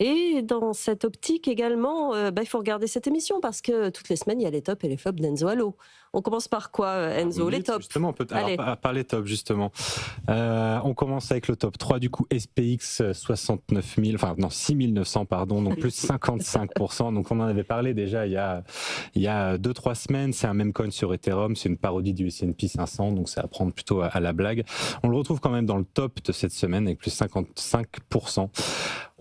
Et dans cette optique également, il faut regarder cette émission parce que toutes les semaines, il y a les tops et les flops d'Enzo Allo. On commence par quoi, Enzo? Vous Les dites, tops. justement, alors, Allez. par les tops, justement. On commence avec le top 3, du coup, SPX 69 000, enfin, non, 6 900, pardon, donc plus 55%. Donc, on en avait parlé déjà il y a 2-3 semaines. C'est un meme coin sur Ethereum. C'est une parodie du S&P 500, donc c'est à prendre plutôt à la blague. On le retrouve quand même dans le top de cette semaine avec plus 55%.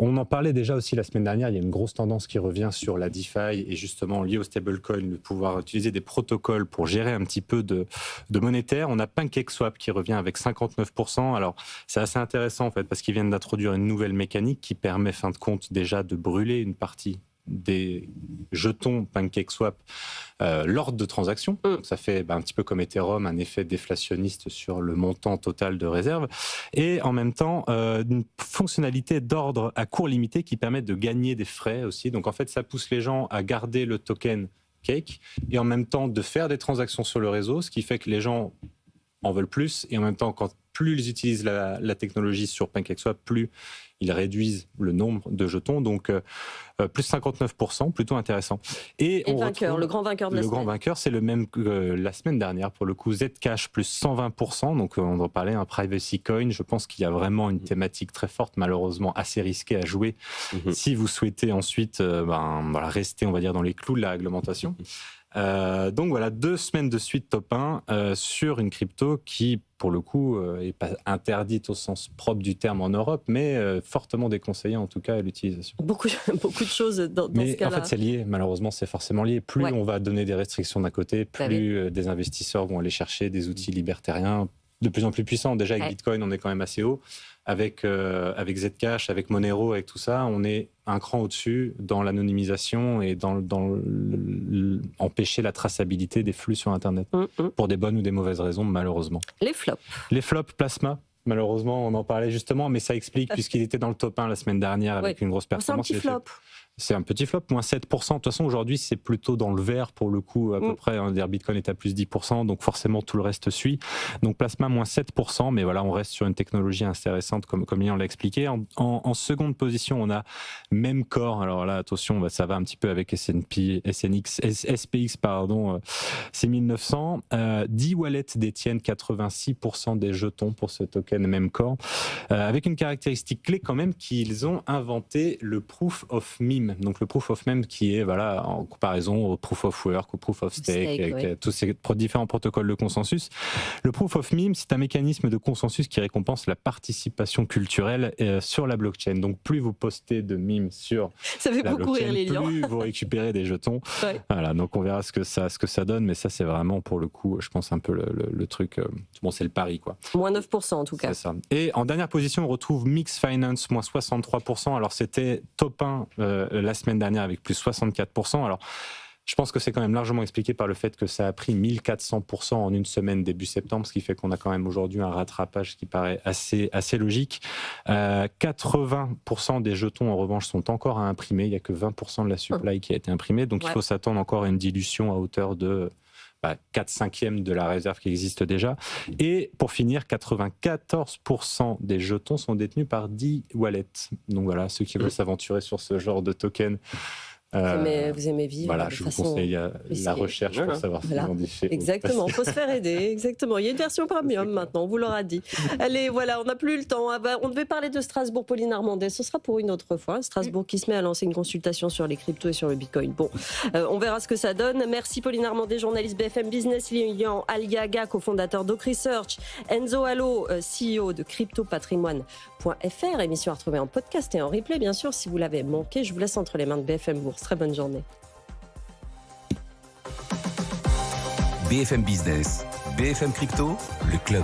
On en parlait déjà aussi la semaine dernière, il y a une grosse tendance qui revient sur la DeFi et justement liée au stablecoin, de pouvoir utiliser des protocoles pour gérer un petit peu de monétaire. On a PancakeSwap qui revient avec 59%. Alors c'est assez intéressant en fait parce qu'ils viennent d'introduire une nouvelle mécanique qui permet fin de compte déjà de brûler une partie des jetons PancakeSwap lors de transactions. Donc ça fait un petit peu comme Ethereum, un effet déflationniste sur le montant total de réserve. Et en même temps, une fonctionnalité d'ordre à court limité qui permet de gagner des frais aussi. Donc en fait, ça pousse les gens à garder le token Cake et en même temps de faire des transactions sur le réseau, ce qui fait que les gens en veulent plus. Et en même temps, plus ils utilisent la technologie sur PancakeSwap, plus ils réduisent le nombre de jetons. Donc, plus 59%, plutôt intéressant. Et le grand vainqueur de la semaine. Le grand vainqueur, c'est le même que la semaine dernière. Pour le coup, Zcash, plus 120%. Donc, on en parlait, un privacy coin. Je pense qu'il y a vraiment une thématique très forte, malheureusement assez risquée à jouer si vous souhaitez ensuite rester, on va dire, dans les clous de la réglementation. Donc voilà, 2 semaines de suite top 1 sur une crypto qui, pour le coup, est pas interdite au sens propre du terme en Europe, mais fortement déconseillée en tout cas à l'utilisation. Beaucoup de choses dans ce cas-là. Mais en fait, c'est lié, malheureusement, c'est forcément lié. Plus on va donner des restrictions d'un côté, plus des investisseurs vont aller chercher des outils libertariens de plus en plus puissants. Déjà, avec Bitcoin, on est quand même assez haut. Avec Zcash, avec Monero, avec tout ça, on est un cran au-dessus dans l'anonymisation et dans empêcher la traçabilité des flux sur Internet. Pour des bonnes ou des mauvaises raisons, malheureusement. Les flops. Les flops, Plasma. Malheureusement, on en parlait justement, mais ça explique, puisqu'il était dans le top 1 la semaine dernière avec une grosse performance. C'est un petit flop. C'est un petit flop, moins 7%. De toute façon, aujourd'hui, c'est plutôt dans le vert pour le coup, à peu près. On va dire Bitcoin est à plus 10%, donc forcément, tout le reste suit. Donc, Plasma, moins 7%, mais voilà, on reste sur une technologie intéressante, comme Lilian l'a expliqué. En seconde position, on a Memcore. Alors là, attention, ça va un petit peu avec SPX, pardon, 6900. 10 wallets détiennent 86% des jetons pour ce token Memcore, avec une caractéristique clé quand même qu'ils ont inventé le Proof of Meme. Donc le Proof of Meme qui est en comparaison au Proof of Work, au Proof of Stake, avec tous ces différents protocoles de consensus. Le Proof of Meme, c'est un mécanisme de consensus qui récompense la participation culturelle sur la blockchain. Donc plus vous postez de memes sur la blockchain, plus vous récupérez des jetons. Voilà, donc on verra ce que ça donne, mais ça c'est vraiment pour le coup, je pense un peu le truc. Bon, c'est le pari quoi. Moins 9% en tout cas. C'est ça. Et en dernière position, on retrouve Mix Finance, moins 63%. Alors c'était top 1 la semaine dernière avec plus 64%. Alors, je pense que c'est quand même largement expliqué par le fait que ça a pris 1400% en une semaine début septembre, ce qui fait qu'on a quand même aujourd'hui un rattrapage qui paraît assez logique. 80% des jetons, en revanche, sont encore à imprimer. Il n'y a que 20% de la supply qui a été imprimée. Donc, il faut s'attendre encore à une dilution à hauteur de 4/5 de la réserve qui existe déjà. Et pour finir, 94% des jetons sont détenus par 10 wallets. Donc voilà, ceux qui veulent s'aventurer sur ce genre de token. Vous aimez vivre. Voilà, je vous conseille la recherche pour savoir ce qu'ils ont dit. Exactement, il faut se faire aider. Exactement. Il y a une version premium maintenant, on vous l'aura dit. Allez, voilà, on n'a plus le temps. On devait parler de Strasbourg, Pauline Armandet. Ce sera pour une autre fois. Strasbourg qui se met à lancer une consultation sur les cryptos et sur le Bitcoin. Bon, on verra ce que ça donne. Merci Pauline Armandet, journaliste BFM Business, Lilian Aliaga, cofondateur d'Oak Research, Enzo Allo, CEO de cryptopatrimoine.fr. Émission à retrouver en podcast et en replay, bien sûr, si vous l'avez manqué. Je vous laisse entre les mains de BFM Bourse. Très bonne journée. BFM Business, BFM Crypto, le club.